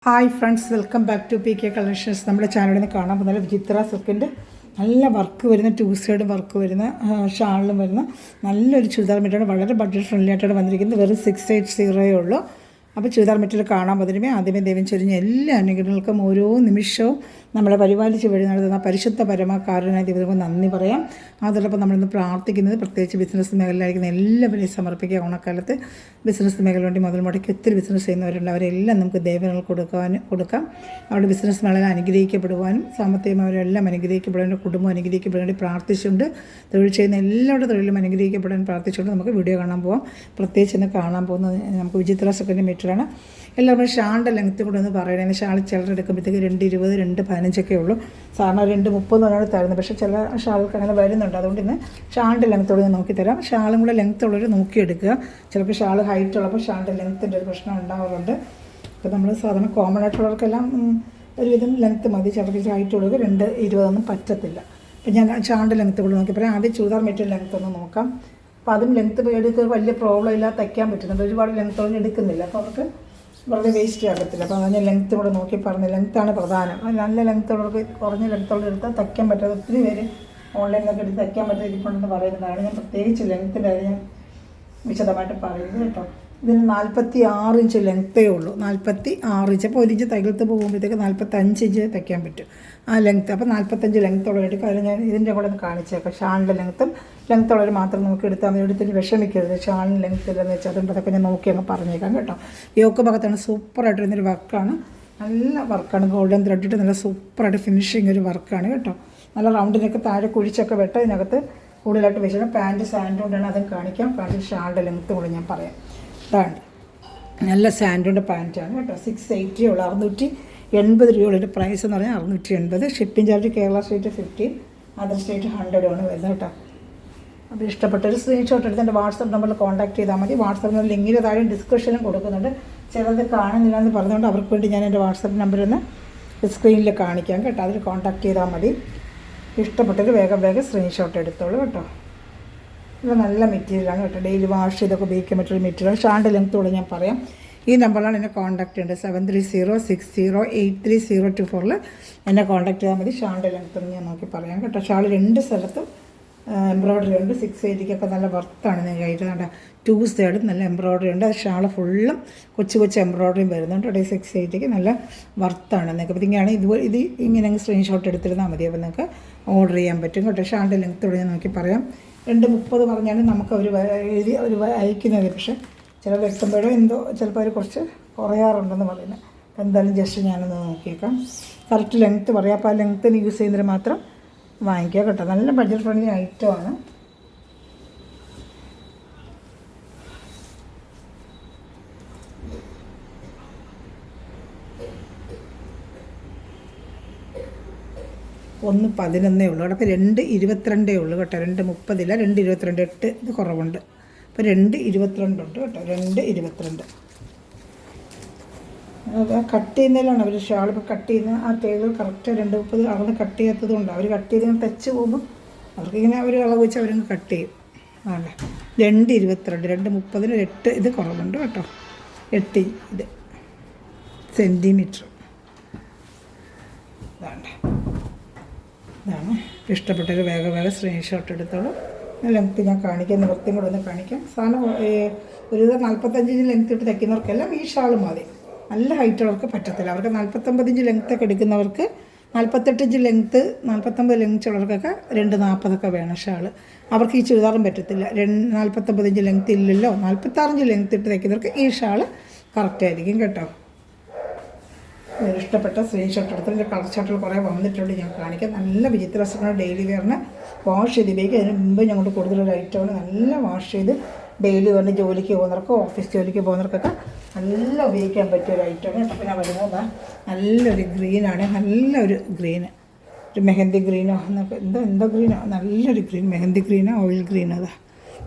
Hi friends, welcome back to P K collections. നമ്മുടെ ചാനലിൽ നിന്ന് കാണാൻ പോകുന്നത് വിചിത്ര സിൽക്കിൻ്റെ നല്ല വർക്ക് വരുന്ന 2 സൈഡ് വർക്ക് വരുന്ന ഷാളിലും വരുന്ന നല്ലൊരു ചുരിദാർ മെറ്റീരിയൽ വളരെ ബഡ്ജറ്റ് ഫ്രണ്ട്ലി ആയിട്ടാണ് വന്നിരിക്കുന്നത്. വെറും 680 ഉള്ളൂ. അപ്പോൾ ചുരിദാർ മെറ്റീരിയൽ കാണാൻ പറ്റുമേ ആദ്യമേ ദൈവം ചൊരിഞ്ഞ എല്ലാ അനുഗ്രഹങ്ങൾക്കും ഓരോ നിമിഷവും നമ്മളെ പരിപാലിച്ച് വഴി നടത്തുന്ന പരിശുദ്ധ പരമകാരുണ്യ ദൈവത്തിന് നന്ദി പറയാം. അതോടൊപ്പം നമ്മളിന്ന് പ്രാർത്ഥിക്കുന്നത് പ്രത്യേകിച്ച് ബിസിനസ് മേഖലയിലായിരിക്കുന്ന എല്ലാവരെയും സമർപ്പിക്കുക. ഓണക്കാലത്ത് ബിസിനസ് മേഖല വേണ്ടി മുതൽ മുടക്കി ഒത്തിരി ബിസിനസ് ചെയ്യുന്നവരുണ്ട്. അവരെല്ലാം നമുക്ക് ദൈവങ്ങൾ കൊടുക്കാം. അവരുടെ ബിസിനസ് മേഖല അനുഗ്രഹിക്കപ്പെടുവാനും സാമ്പത്തികമായി അവരെല്ലാം അനുഗ്രഹിക്കപ്പെടാനും കുടുംബം അനുഗ്രഹിക്കപ്പെടാൻ വേണ്ടി പ്രാർത്ഥിച്ചുകൊണ്ട് തൊഴിൽ ചെയ്യുന്ന എല്ലാവരുടെ തൊഴിലും അനുഗ്രഹിക്കപ്പെടാൻ പ്രാർത്ഥിച്ചുകൊണ്ട് നമുക്ക് വീഡിയോ കാണാൻ പോകാം. പ്രത്യേകിച്ച് ഇന്ന് കാണാൻ പോകുന്നത് നമുക്ക് വിചിത്ര സിൽക്കിൻ്റെ മെറ്റീരിയലാണ്. എല്ലാവരും ഷാളിൻ്റെ ലെങ്ത്ത് കൂടെ ഒന്ന് പറയണേ. ഷാൾ ചിലർ എടുക്കുമ്പോഴത്തേക്ക് 220, 215 ഉള്ളൂ. സാധാരണ 230 ഒരാൾ തരുന്നത്, പക്ഷേ ചില ഷാൾക്ക് അങ്ങനെ വരുന്നുണ്ട്. അതുകൊണ്ട് ഇന്ന് ഷാളിൻ്റെ ലെങ്ത്തോടെ ഞാൻ നോക്കിത്തരാം. ഷാളും കൂടെ ലെങ്ത്തുള്ളവർ നോക്കിയെടുക്കുക. ചിലപ്പോൾ ഷാൾ ഹൈറ്റ് ഉള്ളപ്പോൾ ഷാളിൻ്റെ ലെങ്ത്തിൻ്റെ ഒരു പ്രശ്നം ഉണ്ടാവാറുണ്ട്. അപ്പോൾ നമ്മൾ സാധാരണ കോമൺ ആയിട്ടുള്ളവർക്കെല്ലാം ഒരുവിധം ലെങ്ത്ത് മതി. ചിലർക്ക് ഹൈറ്റ് ഉള്ളവർക്ക് 220 പറ്റത്തില്ല. അപ്പോൾ ഞാൻ ഷാളിൻ്റെ ലെങ്ത്ത് കൂടെ നോക്കി പറയാം. ആദ്യം ചുരിദാർ മെറ്റീരിയൽ ലെങ്ത്ത് ഒന്ന് നോക്കാം. അപ്പോൾ അതും ലെങ്ത്ത് എടുക്കുക വലിയ പ്രോബ്ലം ഇല്ലാതെ തയ്ക്കാൻ പറ്റുന്നുണ്ട്. ഒരുപാട് ലെങ്ത്തോടെ എടുക്കുന്നില്ല, അപ്പോൾ അവർക്ക് വളരെ വേസ്റ്റ് ആകത്തില്ല. അപ്പോൾ അതിന് ലെങ്ത്ത് കൂടെ നോക്കി പറഞ്ഞു. ലെങ്ത്താണ് പ്രധാനം. നല്ല ലെങ്ത്തുള്ളവർക്ക് കുറഞ്ഞ ലെങ്ത്തുള്ള എടുത്താൽ തയ്ക്കാൻ പറ്റാതെ ഒത്തിരി പേര് ഓൺലൈനിലൊക്കെ എടുത്ത് തയ്ക്കാൻ പറ്റാതെ ഇരിപ്പുണ്ടെന്ന് പറയുന്നതാണ്. ഞാൻ പ്രത്യേകിച്ച് ലെങ്ത്തിൻ്റെ കാര്യം ഞാൻ വിശദമായിട്ട് പറയുന്നത് കേട്ടോ. ഇതിന് 46 ഇഞ്ച് ലെങ്ത്തേ ഉള്ളൂ. 46 ഇഞ്ച്. അപ്പോൾ 1 ഇഞ്ച് തയ്യലത്ത് പോകുമ്പോഴത്തേക്ക് 45 ഇഞ്ച് തയ്ക്കാൻ പറ്റും ആ ലെങ്ത്ത്. അപ്പോൾ 45 ലെങ്ത്തോളം എടുക്കും. അതിൽ ഞാൻ ഇതിൻ്റെ കൂടെ ഒന്ന് കാണിച്ചേക്കാം. ഷാളിൻ്റെ ലെങ്ത്തുള്ളവർ മാത്രം നമുക്ക് എടുത്താൽ മതി. എടുത്തിട്ട് വിഷമിക്കരുത്. ഷാളിന് ലെങ്ത്ത് ഇല്ലെന്ന് വെച്ചാൽ അതുകൊണ്ട് അതൊക്കെ ഞാൻ നോക്കി അങ്ങ് പറഞ്ഞേക്കാം കേട്ടോ. യോക്ക് ഭാഗത്താണ് സൂപ്പറായിട്ട് വരുന്നൊരു വർക്കാണ്. നല്ല വർക്കാണ്. ഗോൾഡൻ ത്രെഡിട്ട് നല്ല സൂപ്പറായിട്ട് ഫിനിഷിങ് ഒരു വർക്കാണ് കേട്ടോ. നല്ല റൗണ്ടിനൊക്കെ താഴെ കുഴിച്ചൊക്കെ വെട്ട ഇതിനകത്ത് കൂടുതലായിട്ട് വെച്ചിട്ട് പാൻറ്റ് സാൻഡ് കൊണ്ടാണ് അതും കാണിക്കാം. കാണിച്ച് ഷാളിൻ്റെ ലെങ്ത്ത് കൂടെ ഞാൻ പറയാം. ഇതാണ് നല്ല സാൻഡോൻ്റെ പാൻറ്റാണ് കേട്ടോ. 680 ഉള്ളൂ. 680 രൂപയുടെ പ്രൈസ് എന്ന് പറഞ്ഞാൽ 680. Shipping charge Kerala state 15, other state 100 ആണ് വരുന്നത് കേട്ടോ. അപ്പോൾ ഇഷ്ടപ്പെട്ടൊരു സ്ക്രീൻഷോട്ട് എടുത്ത് എൻ്റെ വാട്സപ്പ് നമ്പറിൽ കോൺടാക്ട് ചെയ്താൽ മതി. വാട്സപ്പിന് ലിങ്കിൻ്റെ താഴെ ഡിസ്ക്രിപ്ഷനും കൊടുക്കുന്നുണ്ട്. ചിലത് കാണുന്നില്ല എന്ന് പറഞ്ഞുകൊണ്ട് അവർക്ക് വേണ്ടി ഞാൻ എൻ്റെ വാട്സപ്പ് നമ്പറിൽ നിന്ന് സ്ക്രീനിൽ കാണിക്കാം കേട്ടോ. അതിൽ കോൺടാക്ട് ചെയ്താൽ മതി. ഇഷ്ടപ്പെട്ടൊരു വേഗം സ്ക്രീൻഷോട്ട് എടുത്തോളൂ കേട്ടോ. ഇത് നല്ല മെറ്റീരിയലാണ് കേട്ടോ. ഡെയിലി വാഷ് ചെയ്തൊക്കെ ഉപയോഗിക്കാൻ പറ്റുന്ന മെറ്റീരിയൽ. ഷാളിൻ്റെ ലെങ്ത്തോടെ ഞാൻ പറയാം. ഈ നമ്പറിലാണ് എന്നെ കോൺടാക്ട് ചെയ്യേണ്ടത്. 7306028324 എന്നെ കോൺടാക്ട് ചെയ്താൽ മതി. ഷാളിൻ്റെ ലെങ്ത്തൊന്ന് ഞാൻ നോക്കി പറയാം കേട്ടോ. ഷാൾ 2 സ്ഥലത്തും എംബ്രോയ്ഡറി ഉണ്ട്. 680 നല്ല വർത്താണ്. നിങ്ങൾ കഴിക്കുന്നുണ്ട്. 2 സൈഡും നല്ല എംബ്രോയ്ഡറി ഉണ്ട്. അത് ഷാൾ ഫുള്ളും കൊച്ചു എംബ്രോയ്ഡറിയും വരുന്നുണ്ട്. അവിടെ 680 നല്ല വർത്താണ്. നിങ്ങൾക്ക് അപ്പോൾ ഇങ്ങനെയാണ് ഇത് ഇങ്ങനെ സ്ക്രീൻഷോട്ട് എടുത്തിരുന്നാൽ മതി. അപ്പോൾ നിങ്ങൾക്ക് ഓർഡർ ചെയ്യാൻ പറ്റും കേട്ടോ. ഷാളിൻ്റെ ലെങ്ത്തോടെ ഞാൻ നോക്കി പറയാം. 230 പറഞ്ഞാലും നമുക്ക് അവർ അയക്കുന്നത്. പക്ഷേ ചില വെക്കുമ്പോഴോ എന്തോ ചിലപ്പോൾ അവർ കുറച്ച് കുറയാറുണ്ടെന്ന് പറയുന്നത്. അപ്പോൾ എന്തായാലും ജസ്റ്റ് ഞാനൊന്ന് നോക്കിയേക്കാം. കറക്റ്റ് ലെങ്ത്ത് പറയാം. അപ്പോൾ ആ ലെങ്ത്തിന് യൂസ് ചെയ്യുന്നതിന് മാത്രം വാങ്ങിക്കുക കേട്ടോ. നല്ല ബഡ്ജറ്റ് ഫ്രണ്ട്ലി ഐറ്റമാണ്. ഒന്ന് 11 ഉള്ളൂ കേട്ടോ. അപ്പോൾ 222 ഉള്ളൂ കേട്ടോ. 230 ഇല്ല, 222. 8 ഇത് കുറവുണ്ട്. അപ്പോൾ 222 ഉണ്ട് കേട്ടോ. 222. അത് കട്ട് ചെയ്യുന്നതിലാണ് അവർ ഷാൾ ഇപ്പോൾ കട്ട് ചെയ്യുന്ന ആ ടേബിൾ കറക്റ്റ് 230 അളവ് കട്ട് ചെയ്യാത്തതുകൊണ്ട് അവർ കട്ട് ചെയ്ത് തെച്ച് പോകുമ്പോൾ അവർക്കിങ്ങനെ ഒരു അളവ് വെച്ച് അവരങ്ങ് കട്ട് ചെയ്യും. ആണല്ലേ. 222. 230 8 ഇത് കുറവുണ്ട് കേട്ടോ. 8 ഇത് സെൻറ്റിമീറ്റർ. ഇതാണ്. ഇഷ്ടപ്പെട്ടൊരു വേഗം സ്ക്രീൻഷോട്ട് എടുത്തോളൂ. ലെങ്ത്ത് ഞാൻ കാണിക്കാം. നിവൃത്തിയും കൂടെ ഒന്ന് കാണിക്കാം. സാധനം ഒരു 45 ഇഞ്ച് ലെങ്ത്ത് ഇട്ട് തയ്ക്കുന്നവർക്കെല്ലാം ഈ ഷാൾ മതി. നല്ല ഹൈറ്റുള്ളവർക്ക് പറ്റത്തില്ല. അവർക്ക് 49 ഇഞ്ച് ലെങ്ത്തൊക്കെ എടുക്കുന്നവർക്ക് 48 ഇഞ്ച് ലെങ്ത്ത് 49 ലെങ്ത്ത് ഉള്ളവർക്കൊക്കെ 240 വേണം ഷാൾ. അവർക്ക് ഈ ചുരിദാറും പറ്റത്തില്ല. 49 ഇഞ്ച് ലെങ്ത്ത് ഇല്ലല്ലോ. 46 ഇഞ്ച് ലെങ്ത്ത് ഇട്ട് തയ്ക്കുന്നവർക്ക് ഈ ഷാൾ കറക്റ്റായിരിക്കും കേട്ടോ. ഇഷ്ടപ്പെട്ട സ്ക്രീൻഷോട്ട് എടുത്ത് എൻ്റെ കളർ ചാർട്ടുകൾ കുറേ വന്നിട്ടുണ്ട്. ഞാൻ കാണിക്കാം. നല്ല വിചിത്ര വസ്ത്രങ്ങൾ ഡെയിലി വെയറിന് വാഷ് ചെയ്ത് ഉപയോഗിക്കുക. അതിന് മുമ്പ് ഞങ്ങളുടെ കൂടുതലൊരു ഐറ്റമാണ്. നല്ല വാഷ് ചെയ്ത് ഡെയിലി വെയറിന് ജോലിക്ക് പോകുന്നവർക്ക് ഓഫീസ് ജോലിക്ക് പോകുന്നവർക്കൊക്കെ നല്ല ഉപയോഗിക്കാൻ പറ്റിയൊരു ഐറ്റമാണ്. അപ്പോൾ ഞാൻ വരുന്നത് നല്ലൊരു ഗ്രീനാണ്. നല്ലൊരു ഗ്രീന്, ഒരു മെഹന്തി ഗ്രീനോ എന്നൊക്കെ എന്തോ ഗ്രീനോ, നല്ലൊരു green, mehndi green or oil green or. അതാ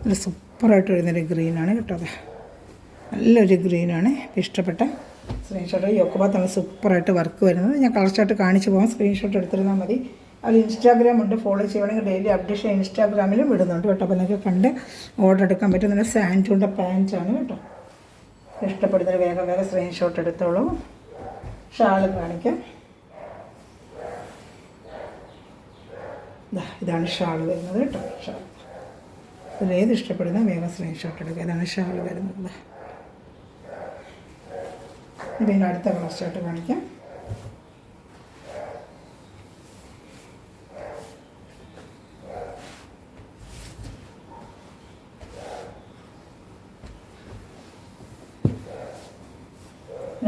നല്ല സൂപ്പറായിട്ട് വരുന്നൊരു ഗ്രീനാണ് കേട്ടോ. അതാ നല്ലൊരു ഗ്രീനാണ്. ഇഷ്ടപ്പെട്ട സ്ക്രീൻഷോട്ട്. യോക്ക് ഭാഗത്താണ് സൂപ്പറായിട്ട് വർക്ക് വരുന്നത്. ഞാൻ കളർ ചാർട്ട് കാണിച്ച് പോകാം. സ്ക്രീൻഷോട്ട് എടുത്തിരുന്നാൽ മതി. അതിൽ ഇൻസ്റ്റാഗ്രാം ഉണ്ട്. ഫോളോ ചെയ്യുകയാണെങ്കിൽ ഡെയിലി അപ്ഡേഷൻ ഇൻസ്റ്റാഗ്രാമിലും വിടുന്നുണ്ട് കേട്ടോ. അപ്പോൾ നിങ്ങൾക്ക് കണ്ട് ഓർഡർ എടുക്കാൻ പറ്റും. നല്ല സാൻഡോൻ്റെ പാൻറ്റാണ് കേട്ടോ. ഇഷ്ടപ്പെടുന്നൊരു വേഗം സ്ക്രീൻഷോട്ട് എടുത്തോളൂ. ഷാളും കാണിക്കാം. ഇതാണ് ഷാൾ വരുന്നത് കേട്ടോ. ഷാൾ ഇതിലേത് ഇഷ്ടപ്പെടുന്ന വേഗം സ്ക്രീൻഷോട്ട് എടുക്കുക. ഇതാണ് ഷാൾ വരുന്നത്. ഇതിൻ്റെ അടുത്ത കളർ ഷർട്ട് കാണിക്കാം.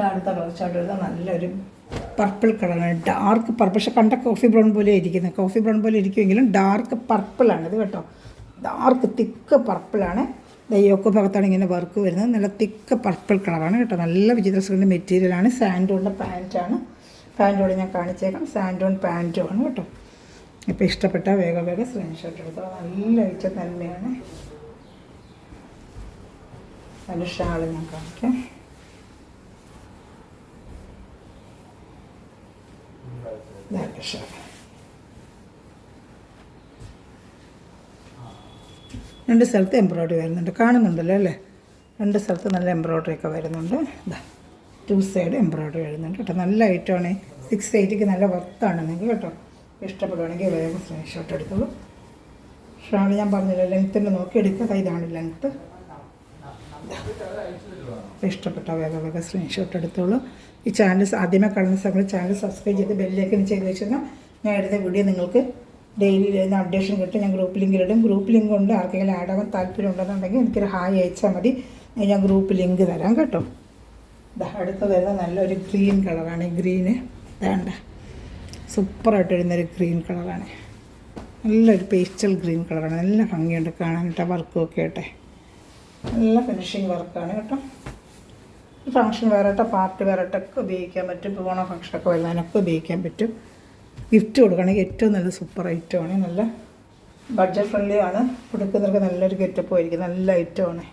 അടുത്ത കളർ ഷർട്ട് എടുത്താൽ നല്ലൊരു പർപ്പിൾ കളറാണ്, ഡാർക്ക് പർപ്പിൾ. പക്ഷെ കണ്ട കോഫി ബ്രൗൺ പോലെ ഇരിക്കുന്നത്, കോഫി ബ്രൗൺ പോലെ ഇരിക്കുമെങ്കിലും ഡാർക്ക് പർപ്പിളാണിത് കേട്ടോ. ഡാർക്ക് തിക്ക് പർപ്പിളാണ്. യോക്ക് ഭാഗത്താണ് ഇങ്ങനെ വർക്ക് വരുന്നത്. നല്ല തിക്ക് പർപ്പിൾ കളറാണ് കേട്ടോ. നല്ല വിചിത്ര സിൽക്കിൻ്റെ മെറ്റീരിയലാണ്. സാൻഡോണിൻ്റെ പാൻറ്റാണ്. പാൻറ്റോട് ഞാൻ കാണിച്ചേക്കാം. സാൻഡോൺ പാൻറ്റുമാണ് കേട്ടോ. ഇപ്പോൾ ഇഷ്ടപ്പെട്ട വേഗം സ്ക്രീൻഷോട്ട് എടുത്തോ. നല്ല വെച്ച നന്മയാണ്. അതിൻ്റെ ഷാള് ഞാൻ കാണിക്കാം. ഷാൾ രണ്ട് സ്ഥലത്ത് എംബ്രോയ്ഡറി വരുന്നുണ്ട്, കാണുന്നുണ്ടല്ലോ അല്ലേ? രണ്ട് സ്ഥലത്ത് നല്ല എംബ്രോയ്ഡറി ഒക്കെ വരുന്നുണ്ട്. ഇതാ 2 സൈഡ് എംബ്രോയ്ഡറി വരുന്നുണ്ട് കേട്ടോ. നല്ല ഐറ്റമാണ്. 680 നല്ല വർത്താണ് നിങ്ങൾക്ക് കേട്ടോ. ഇഷ്ടപ്പെടുവാണെങ്കിൽ വേഗം സ്ക്രീൻഷോട്ട് എടുത്തോളൂ. ഷാൾ ഞാൻ പറഞ്ഞില്ല, ലെങ്ത്തിൻ്റെ നോക്കി എടുക്കുക. ഇതാണ് ലെങ്ത്ത്. ഇഷ്ടപ്പെട്ട വേഗം സ്ക്രീൻഷോട്ട് എടുത്തോളൂ. ഈ ചാനൽ ആദ്യമേ കാണുന്ന സമയത്ത് ചാനൽ സബ്സ്ക്രൈബ് ചെയ്ത് ബെല്ലേക്ക് ചെയ്ത് വെച്ചാൽ ഞാൻ എടുത്ത വീഡിയോ നിങ്ങൾക്ക് ഡെയിലി അപ്ഡേഷൻ കിട്ടും. ഞാൻ ഗ്രൂപ്പ് ലിങ്കിലിടും. ഗ്രൂപ്പ് ലിങ്ക് കൊണ്ട് ആർക്കെങ്കിലും ആഡ് ആവാൻ താല്പര്യം ഉണ്ടെന്നുണ്ടെങ്കിൽ എനിക്കൊരു ഹായ് അയച്ചാൽ മതി. ഞാൻ ഗ്രൂപ്പ് ലിങ്ക് തരാം കേട്ടോ. അടുത്ത് വരുന്ന നല്ലൊരു ഗ്രീൻ കളറാണ്. ഈ ഗ്രീന് വേണ്ട സൂപ്പറായിട്ട് വരുന്നൊരു ഗ്രീൻ കളറാണ്. നല്ലൊരു പേസ്റ്റൽ ഗ്രീൻ കളറാണ്. നല്ല ഭംഗിയുണ്ട് കാണാനായിട്ട്. വർക്കും ഒക്കെ ആട്ടെ നല്ല ഫിനിഷിങ് വർക്കാണ് കേട്ടോ. ഫംഗ്ഷൻ വേറായിട്ട് പാർട്ടി വേറായിട്ടൊക്കെ ഉപയോഗിക്കാൻ പറ്റും. ഇപ്പോൾ ഓണം ഫംഗ്ഷനൊക്കെ വരുന്നതിനൊക്കെ ഉപയോഗിക്കാൻ പറ്റും. ഗിഫ്റ്റ് കൊടുക്കുകയാണെങ്കിൽ ഏറ്റവും നല്ല സൂപ്പർ ഐറ്റമാണ്. നല്ല ബഡ്ജറ്റ് ഫ്രണ്ട്ലി ആണ്. കൊടുക്കുന്നവർക്ക് നല്ലൊരു ഗെറ്റപ്പ് ആയിരിക്കും. നല്ല ഐറ്റമാണ്.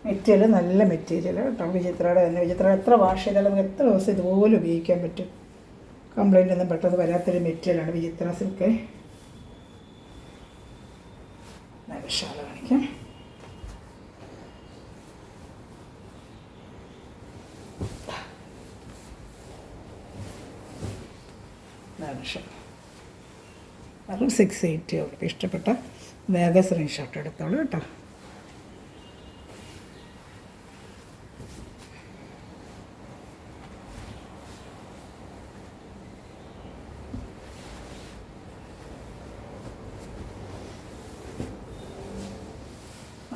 മെറ്റീരിയൽ നല്ല മെറ്റീരിയൽ കേട്ടോ. വിചിത്രയുടെ തന്നെ. വിചിത്ര എത്ര വാഷ് ചെയ്താലും നമുക്ക് എത്ര ദിവസം ഇതുപോലെ ഉപയോഗിക്കാൻ പറ്റും. കംപ്ലൈൻ്റ് ഒന്നും പെട്ടെന്ന് വരാത്തൊരു മെറ്റീരിയലാണ് വിചിത്ര സിൽക്ക്. നല്ല ഷാൾ കാണിക്കാം. അതും 680 ഉള്ളൂ. ഇഷ്ടപ്പെട്ട വേഗം സ്ക്രീൻഷോട്ട് എടുത്തോളൂ കേട്ടോ.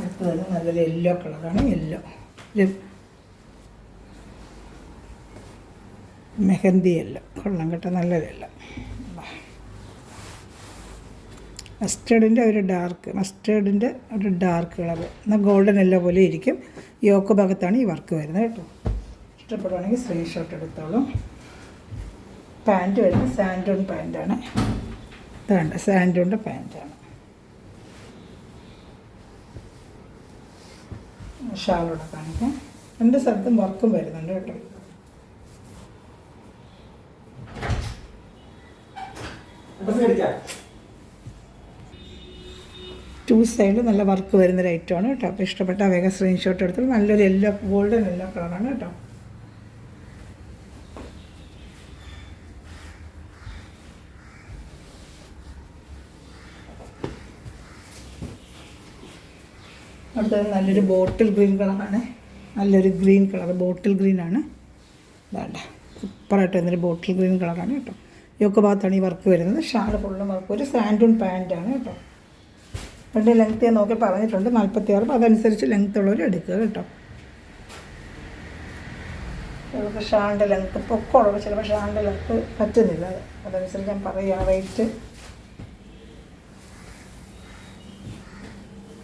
അടുത്തത് നല്ലൊരു യെല്ലോ കളറാണ്. യെല്ലോ മെഹന്തി യെല്ലോ കൊള്ളാം കേട്ടോ. നല്ലൊരു യെല്ലോ. മസ്റ്റേർഡിൻ്റെ ഒരു ഡാർക്ക് കളർ എന്നാൽ ഗോൾഡൻ യെല്ലോ പോലെ ഇരിക്കും. യോക്ക് ഭാഗത്താണ് ഈ വർക്ക് വരുന്നത് കേട്ടോ. ഇഷ്ടപ്പെടുവാണെങ്കിൽ സ്ക്രീൻഷോട്ട് എടുത്തോളൂ. പാൻറ്റ് വരുന്നത് സാൻഡോൺ പാൻറ്റാണ്. ഇതാണ്ട് സാൻഡോണിൻ്റെ പാൻറ്റാണ്. ഷാളോടെ കാണിക്കാം. രണ്ട് സ്ഥലത്തും വർക്കും വരുന്നുണ്ട് കേട്ടോ. ടു സൈഡ് നല്ല വർക്ക് വരുന്നൊരു ഐറ്റമാണ് കേട്ടോ. അപ്പോൾ ഇഷ്ടപ്പെട്ട വേഗം സ്ക്രീൻഷോട്ട് എടുത്തു. നല്ലൊരു യെല്ലോ ഗോൾഡൻ യെല്ലോ കളറാണ് കേട്ടോ. അടുത്തത് നല്ലൊരു ബോട്ടിൽ ഗ്രീൻ കളറാണ്. നല്ലൊരു ഗ്രീൻ കളർ ബോട്ടിൽ ഗ്രീനാണ്. വേണ്ട സൂപ്പറായിട്ട് വരുന്നൊരു ബോട്ടിൽ ഗ്രീൻ കളറാണ് കേട്ടോ. യോക്ക് ഭാഗത്താണ് ഈ വർക്ക് വരുന്നത്. ഷാൾ ഫുള്ളും വർക്ക്. ഒരു സാൻഡൂൺ പാൻറ്റാണ് കേട്ടോ. രണ്ട് ലെങ്ത്ത് ഞാൻ നോക്കി പറഞ്ഞിട്ടുണ്ട് 46. അപ്പോൾ അതനുസരിച്ച് ലെങ്ത്ത് ഉള്ളവർ എടുക്കുക കേട്ടോ. നമുക്ക് ഷാളിൻ്റെ ലെങ്ത്ത് പൊക്കമുള്ളപ്പോൾ ചിലപ്പോൾ ഷാളിൻ്റെ ലെങ്ത്ത് പറ്റുന്നില്ല. അതനുസരിച്ച് ഞാൻ പറയുകയാണ്. റേറ്റ്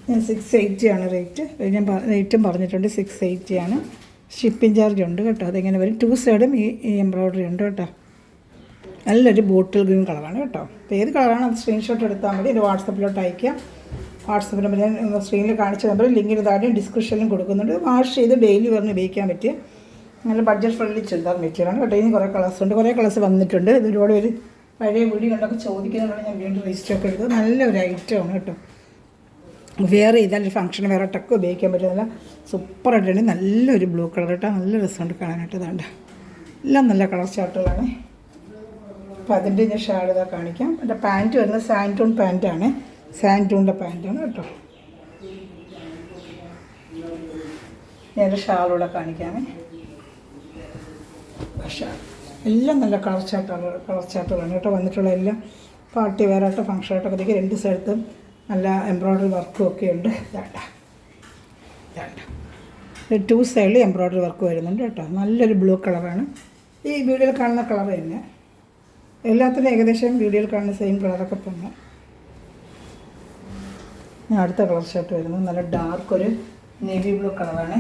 ഞാൻ 680 ആണ് റേറ്റ്. ഞാൻ റേറ്റും പറഞ്ഞിട്ടുണ്ട് 680 ആണ്. ഷിപ്പിംഗ് ചാർജ് ഉണ്ട് കേട്ടോ. അതെങ്ങനെ വരും? 2 സൈഡും ഈ എംബ്രോയ്ഡറി ഉണ്ട് കേട്ടോ. നല്ലൊരു ബോട്ടിൽ ഗ്രീൻ കളറാണ് കേട്ടോ. അപ്പോൾ ഏത് കളറാണ് അത് സ്ക്രീൻഷോട്ട് എടുത്താൽ മതി. എൻ്റെ വാട്സപ്പിലോട്ട് അയക്കാം. വാട്സപ്പ് നമ്പർ ഞാൻ സ്ക്രീനിൽ കാണിച്ച നമ്പർ ലിങ്കിന് താഴെ ഡിസ്ക്രിപ്ഷനിലും കൊടുക്കുന്നുണ്ട്. വാഷ് ചെയ്ത് ഡെയിലി പറഞ്ഞ് ഉപയോഗിക്കാൻ പറ്റിയ നല്ല ബഡ്ജറ്റ് ഫ്രണ്ട്ലി ചുരിദാർ മെറ്റീരിയലാണ് കേട്ടോ. ഇനി കുറേ കളേഴ്സ് ഉണ്ട്. കുറേ കളേഴ്സ് വന്നിട്ടുണ്ട്. ഇത് ഒരുപാട് പേര് പഴയ വീഡിയോ കണ്ടൊക്കെ ചോദിക്കുന്നതുകൊണ്ടാണ് ഞാൻ വീണ്ടും രജിസ്റ്റർ ഒക്കെ എടുത്തത്. നല്ലൊരു ഐറ്റമാണ് കേട്ടോ. വെയർ ചെയ്താൽ ഒരു ഫംഗ്ഷന് വേറെ ടക്ക് ഉപയോഗിക്കാൻ പറ്റുന്നില്ല. സൂപ്പറായിട്ടുണ്ട്. നല്ലൊരു ബ്ലൂ കളർ കേട്ടോ, നല്ല രസമുണ്ട് കാണാനായിട്ട്. ഇതാണ്ട് എല്ലാം നല്ല കളർ ചാർട്ടുകളാണ്. അപ്പോൾ അതിൻ്റെ ഞാൻ ഷാൾ ഇതാ കാണിക്കാം. എൻ്റെ പാൻറ്റ് വരുന്നത് സാൻറ്റൂൺ പാൻറ്റാണ്, സാൻറ്റൂണിൻ്റെ പാൻറ്റാണ് കേട്ടോ. ഞാൻ ഷാളൂടെ കാണിക്കാമേ. ഷാൾ എല്ലാം നല്ല കളർ ചാർട്ടുകളാണ് കേട്ടോ വന്നിട്ടുള്ള. എല്ലാം പാർട്ടി വെയറായിട്ട് ഫംഗ്ഷൻ ആയിട്ടൊക്കെ ഇതിലേക്ക് രണ്ട് സ്ഥലത്തും നല്ല എംബ്രോയ്ഡറി വർക്കും ഒക്കെ ഉണ്ട്. വേണ്ട 2 സൈഡിൽ എംബ്രോയ്ഡറി വർക്ക് വരുന്നുണ്ട് കേട്ടോ. നല്ലൊരു ബ്ലൂ കളറാണ്. ഈ വീഡിയോയിൽ കാണുന്ന കളർ തന്നെ, എല്ലാത്തിനും ഏകദേശം വീഡിയോയിൽ കാണുന്ന സെയിം കളറൊക്കെ തന്നെ. ഞാൻ അടുത്ത കളർ ഷർട്ട് വരുന്നത് നല്ല ഡാർക്ക് ഒരു നേവി ബ്ലൂ കളറാണ്.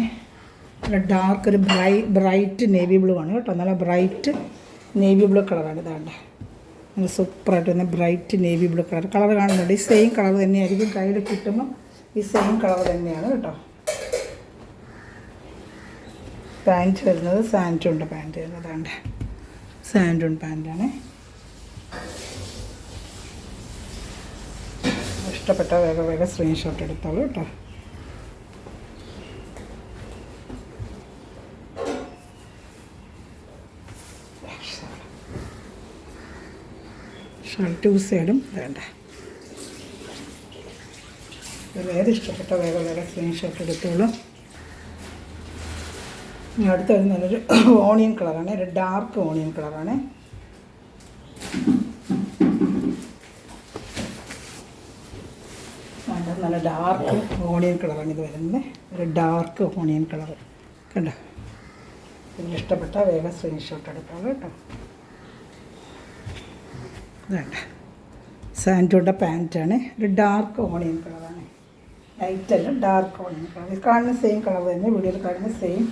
നല്ല ഡാർക്ക് ഒരു ബ്രൈറ്റ് നേവി ബ്ലൂ ആണ് കേട്ടോ. നല്ല ബ്രൈറ്റ് നേവി ബ്ലൂ കളറാണ്. ഇതാണ്ട് നല്ല സൂപ്പറായിട്ട് തന്നെ ബ്രൈറ്റ് നേവി ബ്ലൂ കളർ കാണുന്നുണ്ട്. ഈ സെയിം കളർ തന്നെയായിരിക്കും കയ്യിൽ കിട്ടുമ്പോൾ, ഈ സെയിം കളർ തന്നെയാണ് കേട്ടോ. പാൻറ്റ് വരുന്നത് സാൻറ്റൂണിൻ്റെ പാൻറ്റ് വരുന്നതാണ്. സാൻറ്റൂൺ പാൻറ്റാണ്. ഇഷ്ടപ്പെട്ട വേഗം സ്ക്രീൻഷോട്ട് എടുത്തോളൂ കേട്ടോ. ഷാൾ 2 സൈഡും വേണ്ട. ഏത് ഇഷ്ടപ്പെട്ട വേഗം സ്ക്രീൻഷോട്ട് എടുത്തോളൂ. അടുത്ത നല്ലൊരു ഓണിയൻ കളറാണ്, ഒരു ഡാർക്ക് ഓണിയൻ കളറാണ്. നല്ല ഡാർക്ക് ഓണിയൻ കളറാണ് ഇത് വരുന്നത്. ഒരു ഡാർക്ക് ഓണിയൻ കളർ കണ്ടോ. ഇതിന് ഇഷ്ടപ്പെട്ട വേഗം സ്ക്രീൻഷോട്ട് എടുത്തോളൂ കേട്ടോ. വേണ്ട സാൻറ്റൂണിൻ്റെ പാൻറ്റാണ്, ഒരു ഡാർക്ക് ഓണിയൻ കളറാണ്. ലൈറ്റല്ല, ഡാർക്ക് ഓണിയൻ കളർ. ഇത് കാണുന്ന സെയിം കളർ തന്നെ, വീഡിയോയിൽ കാണുന്ന സെയിം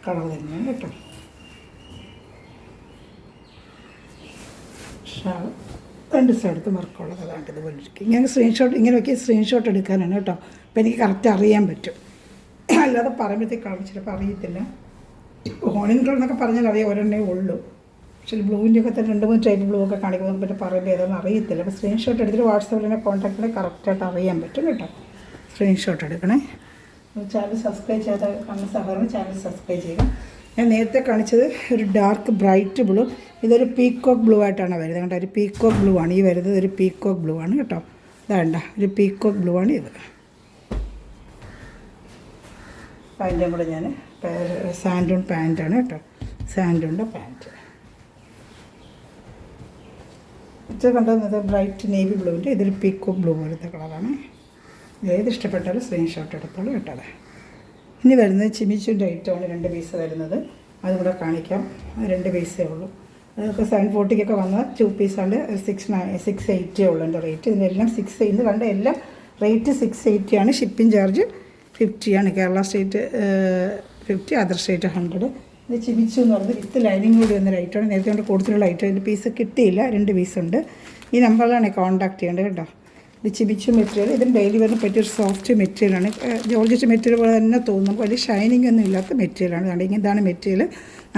കളർ തന്നെയാണ് കേട്ടോ. ഷാൾ 2 സൈഡത്ത് വർക്കുള്ളത് അതാണ്ട് ഇതുപോലെ ഇരിക്കും. ഇങ്ങനെ സ്ക്രീൻഷോട്ട് ഇങ്ങനെയൊക്കെ സ്ക്രീൻഷോട്ട് എടുക്കാനാണ് കേട്ടോ. അപ്പോൾ എനിക്ക് കറക്റ്റ് അറിയാൻ പറ്റും, അല്ലാതെ പറയുമ്പോഴത്തേക്ക് കളർ ചിലപ്പോൾ അറിയത്തില്ല. ഓണിയൻ കളർ എന്നൊക്കെ പറഞ്ഞാൽ അറിയാം, ഒരെണ്ണേ ഉള്ളൂ. പക്ഷേ ബ്ലൂവിൻ്റെ ഒക്കെ തന്നെ 2-3 ടൈപ്പ് ബ്ലൂ ഒക്കെ കാണിക്കുമ്പോൾ പിന്നെ പറയുമ്പോൾ ഏതൊന്നും അറിയത്തില്ല. അപ്പോൾ സ്ക്രീൻഷോട്ട് എടുത്തിട്ട് വാട്സാപ്പിൽ തന്നെ കോൺടാക്ട് ചെയ്താൽ കറക്റ്റായിട്ട് അറിയാൻ പറ്റും കേട്ടോ. സ്ക്രീൻഷോട്ട് എടുക്കണേ. ചാനൽ സബ്സ്ക്രൈബ് ചെയ്ത കാണുന്ന സഹകരണം ചാനൽ സബ്സ്ക്രൈബ് ചെയ്യുക. ഞാൻ നേരത്തെ കാണിച്ചത് ഒരു ഡാർക്ക് ബ്രൈറ്റ് ബ്ലൂ, ഇതൊരു പീക്കോക്ക് ബ്ലൂ ആയിട്ടാണ് വരുന്നത് കേട്ടോ. ഒരു പീക്കോക്ക് ബ്ലൂ ആണ് ഈ വരുന്നത്, ഒരു പീക്കോക്ക് ബ്ലൂ ആണ് കേട്ടോ. ഇതാണ്ട ഒരു പീക്കോക്ക് ബ്ലൂ ആണ് ഇത്. അതിൻ്റെ കൂടെ ഞാൻ സാൻറ്റൂൺ പാൻറ്റാണ് കേട്ടോ, സാൻറ്റൂണിൻ്റെ പാൻറ്റ്. ഇത് കണ്ടത് ബ്രൈറ്റ് നേവി ബ്ലൂവിൻ്റെ, ഇതൊരു പീക്കോക്ക് ബ്ലൂ പോലത്തെ കളറാണ്. ഏത് ഇഷ്ടപ്പെട്ടാലും സ്ക്രീൻഷോട്ട് എടുത്തോളൂ കേട്ടോ. ഇനി വരുന്നത് ചിമിച്ചുൻ്റെ ഐറ്റമാണ് 2 പീസ് വരുന്നത്. അതും കൂടെ കാണിക്കാം. 2 പീസേ ഉള്ളൂ. അതൊക്കെ 740 വന്ന 2 പീസാണ് 680 ഉള്ളൂ എൻ്റെ റേറ്റ്. ഇതിനെല്ലാം 6 ഇന്ന് കണ്ട എല്ലാം റേറ്റ് 680 ആണ്. ഷിപ്പിംഗ് ചാർജ് 50 ആണ്. Kerala state 50, other state 100. ഇത് ചിമിച്ചു എന്ന് പറയുന്നത് വിത്ത് ലൈനിങ് കൂടി വന്നൊരു ഐറ്റമാണ്. നേരത്തെ കൊണ്ട് കൊടുത്തിട്ടുള്ള ഐറ്റം. ഇതിൻ്റെ പീസ് കിട്ടിയില്ല, 2 പീസുണ്ട്. ഈ നമ്പറിലാണ് കോൺടാക്ട് ചെയ്യേണ്ടത് കേട്ടോ. ഇത് ചിമിച്ചു മെറ്റീരിയൽ, ഇതിന് ഡെയിലി വരുന്ന പറ്റിയൊരു സോഫ്റ്റ് മെറ്റീരിയലാണ്. ജോർജറ്റ് മെറ്റീരിയൽ പോലെ തന്നെ തോന്നും, വലിയ ഷൈനിങ് ഒന്നും ഇല്ലാത്ത മെറ്റീരിയലാണ്. അതുകൊണ്ട് ഇതാണ് മെറ്റീരിയൽ.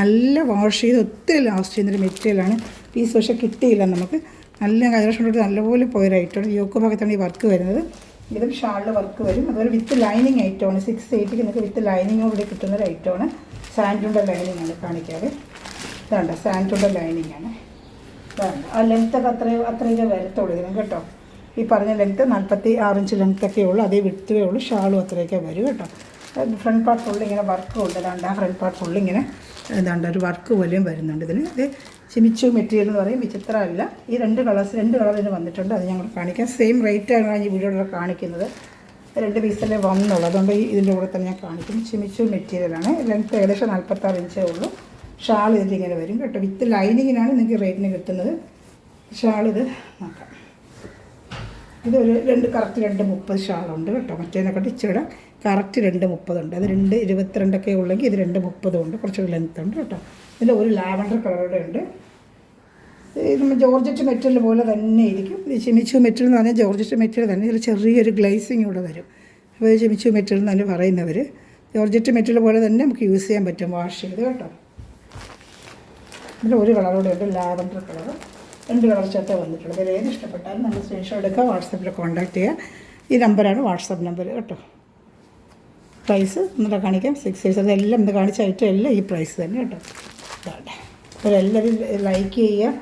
നല്ല വാഷ് ചെയ്ത് ഒത്തിരി ലാസ്റ്റ് ചെയ്യുന്നൊരു മെറ്റീരിയലാണ്. പീസ് പക്ഷേ കിട്ടിയില്ല നമുക്ക്. നല്ല കൈലക്ഷം തൊട്ട് നല്ലപോലെ പോയൊരു ഐറ്റമാണ്. യോക്ക് ഭാഗത്താണ് ഈ വർക്ക് വരുന്നത്. ഇതും ഷാളിൽ വർക്ക് വരും. അതുപോലെ വിത്ത് ലൈനിങ് ഐറ്റമാണ്. 680 നിങ്ങൾക്ക് വിത്ത് ലൈനിങ്ങോടുകൂടി കിട്ടുന്നൊരു ഐറ്റമാണ്. സാൻറ്റൂണിൻ്റെ ലൈനിങ് ആണ് കാണിക്കാറ്. ഇതാണ്ട് സാൻറ്റൂണിൻ്റെ ലൈനിങ് ആണ്. ഇതാണ് ആ ലെങ്ത്തൊക്കെ അത്രയൊക്കെ വരത്തുള്ളൂ ഇതിനും കേട്ടോ. ഈ പറഞ്ഞ ലെങ്ത്ത് 46 ഇഞ്ച് ലെങ്ത്തൊക്കെ ഉള്ളൂ, അതേ വിടുത്തേ ഉള്ളൂ. ഷാളും അത്രയൊക്കെ വരും കേട്ടോ. ഫ്രണ്ട് പാർട്ട് ഫുള്ള് ഇങ്ങനെ വർക്ക് ഉണ്ട്. ആ ഫ്രണ്ട് പാർട്ട് ഫുള്ള് ഇങ്ങനെ എന്താണ്ട് ഒരു വർക്ക് പോലെയും വരുന്നുണ്ട് ഇതിന്. ഇത് ചിമിച്ചു മെറ്റീരിയൽ എന്ന് പറയും, വിചിത്രമല്ല. ഈ 2 കളർ ഇതിന് വന്നിട്ടുണ്ട്. അത് ഞങ്ങൾ കാണിക്കാം. സെയിം റേറ്റാണ് ഈ വീഡിയോയിൽ കാണിക്കുന്നത്. 2 പീസല്ലേ വന്നുള്ളൂ, അതുകൊണ്ട് ഇതിൻ്റെ കൂടെ തന്നെ ഞാൻ കാണിക്കും. ചിമിച്ചു മെറ്റീരിയലാണ്. ലെങ്ത്ത് ഏകദേശം 46 ഇഞ്ചേ ഉള്ളൂ. ഷാൾ ഇതിൻ്റെ ഇങ്ങനെ വരും കേട്ടോ. വിത്ത് ലൈനിങ്ങിനാണ് നിങ്ങൾക്ക് റേറ്റിന് കിട്ടുന്നത്. ഷാൾ ഇത് നോക്കാം. ഇതൊരു കറക്റ്റ് 230 ഷാളുണ്ട് കേട്ടോ. മറ്റേതിനെക്കാട്ടി ഇച്ചിരി കറക്റ്റ് 230 ഉണ്ട്. അത് 222 ഉള്ളെങ്കിൽ ഇത് 230 ഉണ്ട്. കുറച്ചൊരു ലെങ്ത്ത് ഉണ്ട് കേട്ടോ. ഇതിൽ ഒരു ലാവൻഡർ കളറുടെ ഉണ്ട്. ഇത് ജോർജറ്റ് മെറ്റീരിയൽ പോലെ തന്നെ ഇരിക്കും. ഇത് ചിമിച്ചു മെറ്റീരിയൽ എന്ന് പറഞ്ഞാൽ ജോർജറ്റ് മെറ്റീരിയൽ തന്നെ. ഇതിൽ ചെറിയൊരു ഗ്ലേസിങ് കൂടെ വരും. അപ്പോൾ ഇത് ചിമിച്ചു മെറ്റീരിയൽ എന്ന് തന്നെ പറയുന്നവർ. ജോർജറ്റ് മെറ്റീരിയൽ പോലെ തന്നെ നമുക്ക് യൂസ് ചെയ്യാൻ പറ്റും വാഷ് ചെയ്ത് കേട്ടോ. ഇതിൽ ഒരു കളറൂടെ ഉണ്ട്, ലാവൻഡർ കളർ. 2 കളർ ചാർട്ട് വന്നിട്ടുള്ളത്. ഇതിൽ ഏത് ഇഷ്ടപ്പെട്ടാലും നമ്മൾ സ്ക്രീൻഷോട്ട് എടുക്കുക, വാട്സാപ്പിൽ കോൺടാക്ട് ചെയ്യുക. ഈ നമ്പറാണ് വാട്സാപ്പ് നമ്പർ കേട്ടോ. പ്രൈസ് എന്നിട്ട് കാണിക്കാം. 6 സൈസ് അതെല്ലാം ഇന്ന് കാണിച്ച ഐറ്റം എല്ലാം ഈ പ്രൈസ് തന്നെ കേട്ടോ. അപ്പോൾ എല്ലാവരും ലൈക്ക് ചെയ്യുക,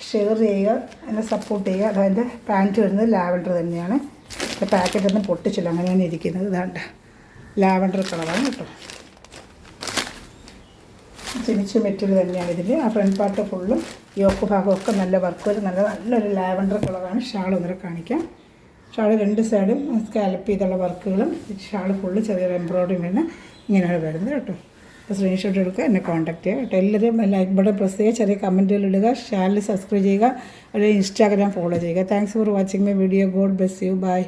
ഷെയർ ചെയ്യുക, എന്നെ സപ്പോർട്ട് ചെയ്യുക. അതതിൻ്റെ പാൻറ്റ് വരുന്നത് ലാവൻഡർ തന്നെയാണ്. പാക്കറ്റ് ഒന്നും പൊട്ടിച്ചില്ല, അങ്ങനെയാണ് ഇരിക്കുന്നത്. ഇതാണ്ട ലാവൻഡർ കളറാണ് കേട്ടോ. ചിനിച്ച് മെറ്റീരിയൽ തന്നെയാണ് ഇതിൽ. ആ ഫ്രണ്ട് പാർട്ട് ഫുള്ളും യോക്ക് ഭാഗമൊക്കെ നല്ല വർക്ക് വരും. നല്ലൊരു ലാവൻഡർ കളറാണ്. ഷാൾ ഒന്നര കാണിക്കാം. ഷാൾ 2 സൈഡും സ്കാലപ്പ് ചെയ്തുള്ള വർക്കുകളും ഷാൾ ഫുള്ള് ചെറിയൊരു എംബ്രോയിഡറി വരുന്ന ഇങ്ങനെയാണ് വരുന്നത് കേട്ടോ. അപ്പോൾ സ്ക്രീൻഷോട്ട് എടുക്കുക, എന്നെ കോൺടാക്ട് ചെയ്യുക കേട്ടോ. എല്ലാവരും ലൈക്ക് ബട്ടൺ പ്രസ് ചെയ്യുക, ചെറിയ കമൻറ്റുകൾ ഇടുക, ചാനൽ സബ്സ്ക്രൈബ് ചെയ്യുക, ഒരു ഇൻസ്റ്റാഗ്രാം ഫോളോ ചെയ്യുക. Thanks for watching my video. God bless you. By.